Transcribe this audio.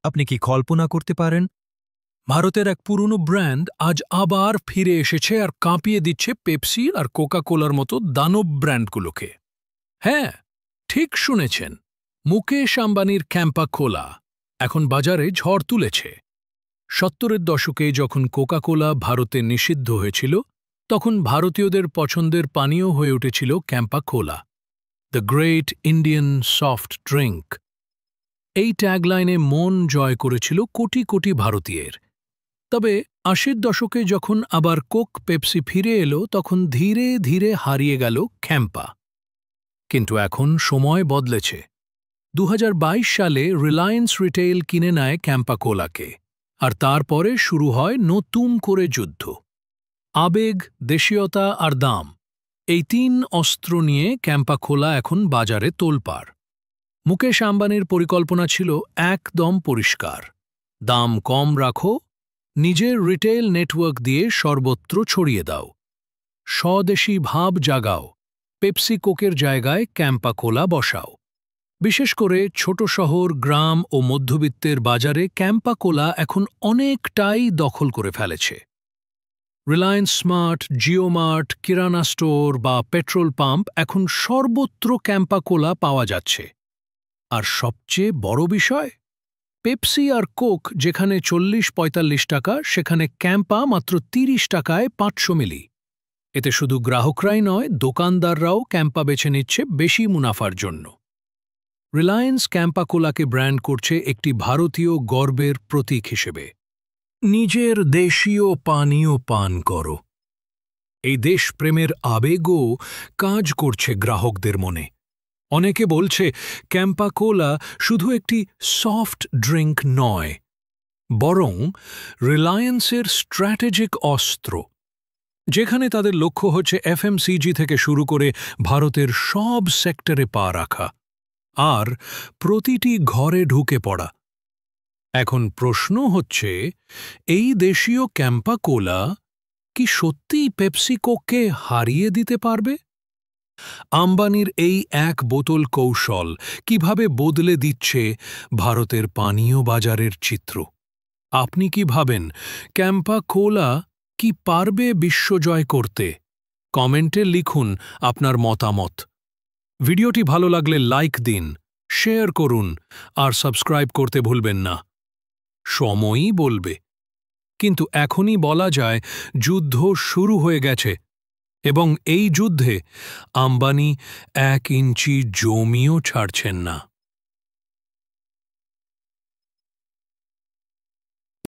আপনি কি কল্পনা করতে পারেন? ভারতের এক পুরনো ব্র্যান্ড আজ আবার ফিরে এসেছে আর কাঁপিয়ে দিচ্ছে পেপসি আর কোকা কোলার মতো দানব ব্র্যান্ডগুলোকে। হ্যাঁ, ঠিক শুনেছেন, মুকেশ আম্বানির ক্যাম্পা কোলা এখন বাজারে ঝড় তুলেছে। 70-এর দশকে যখন কোকা কোলা ভারতে নিষিদ্ধ হয়েছিল, তখন ভারতীয়দের পছন্দের পানীয় হয়ে উঠেছিল Campa Cola, the great Indian soft drink. এই ট্যাগলাইনে মন জয় করেছিল কোটি কোটি ভারতীয়ের। তবে 80-এর দশকে যখন আবার কোক পেপসি ফিরে এলো, তখন ধীরে ধীরে হারিয়ে গেল ক্যাম্পা। কিন্তু এখন সময় বদলেছে। 2022 সালে রিলায়েন্স রিটেইল কিনে নেয় ক্যাম্পা কোলাকে, আর তারপরে শুরু হয় নতুন করে যুদ্ধ। আবেগ, দেশীয়তা আর দাম, এই 3 অস্ত্র নিয়ে ক্যাম্পা কোলা এখন বাজারে তোলপাড়। মুকেশ আম্বানির পরিকল্পনা ছিল একদম পরিষ্কার: দাম কম রাখো, নিজের রিটেইল নেটওয়ার্ক দিয়ে সর্বত্র ছড়িয়ে দাও, স্বদেশী ভাব জাগাও, পেপসি কোকের জায়গায় ক্যাম্পা কোলা বসাও। বিশেষ করে ছোট শহর, গ্রাম ও মধ্যবিত্তের বাজারে ক্যাম্পা কোলা এখন অনেকটাই দখল করে ফেলেছে। Reliance smart, Jio mart, kirana store বা পেট্রোল পাম্প এখন সর্বত্র ক্যাম্পা কোলা পাওয়া যাচ্ছে। আর সবচেয়ে বড় বিষয়, পেপসি আর কোক যেখানে 40-45 টাকা, সেখানে ক্যাম্পা মাত্র 30 টাকায় 500 মিলি। এতে শুধু গ্রাহকরাই নয়, দোকানদাররাও ক্যাম্পা বেছে নিচ্ছে বেশি মুনাফার জন্য। রিলায়েন্স ক্যাম্পা কোলাকে ব্র্যান্ড করছে একটি ভারতীয় গর্বের প্রতীক হিসেবে। নিজের দেশীয় পানীয় পান করো। এই দেশপ্রেমের আবেগও কাজ করছে গ্রাহকদের মনে। অনেকে বলছে ক্যাম্পা কোলা শুধু একটি সফট ড্রিঙ্ক নয়, বরং রিলায়েন্সের স্ট্র্যাটেজিক অস্ত্র, যেখানে তাদের লক্ষ্য হচ্ছে এফএমসিজি থেকে শুরু করে ভারতের সব সেক্টরে পা রাখা আর প্রতিটি ঘরে ঢুকে পড়া। এখন প্রশ্ন হচ্ছে, এই দেশীয় ক্যাম্পা কোলা কি সত্যিই পেপসি কোককে হারিয়ে দিতে পারবে? আম্বানির এই এক বোতল কৌশল কিভাবে বদলে দিচ্ছে ভারতের পানীয় বাজারের চিত্র? আপনি কি ভাবেন ক্যাম্পা কোলা কি পারবে বিশ্বজয় করতে? কমেন্টে লিখুন আপনার মতামত। ভিডিওটি ভালো লাগলে লাইক দিন, শেয়ার করুন আর সাবস্ক্রাইব করতে ভুলবেন না। সময়ই বলবে, কিন্তু এখনই বলা যায় যুদ্ধ শুরু হয়ে গেছে, এবং এই যুদ্ধে আম্বানি 1 ইঞ্চি জমিও ছাড়ছেন না।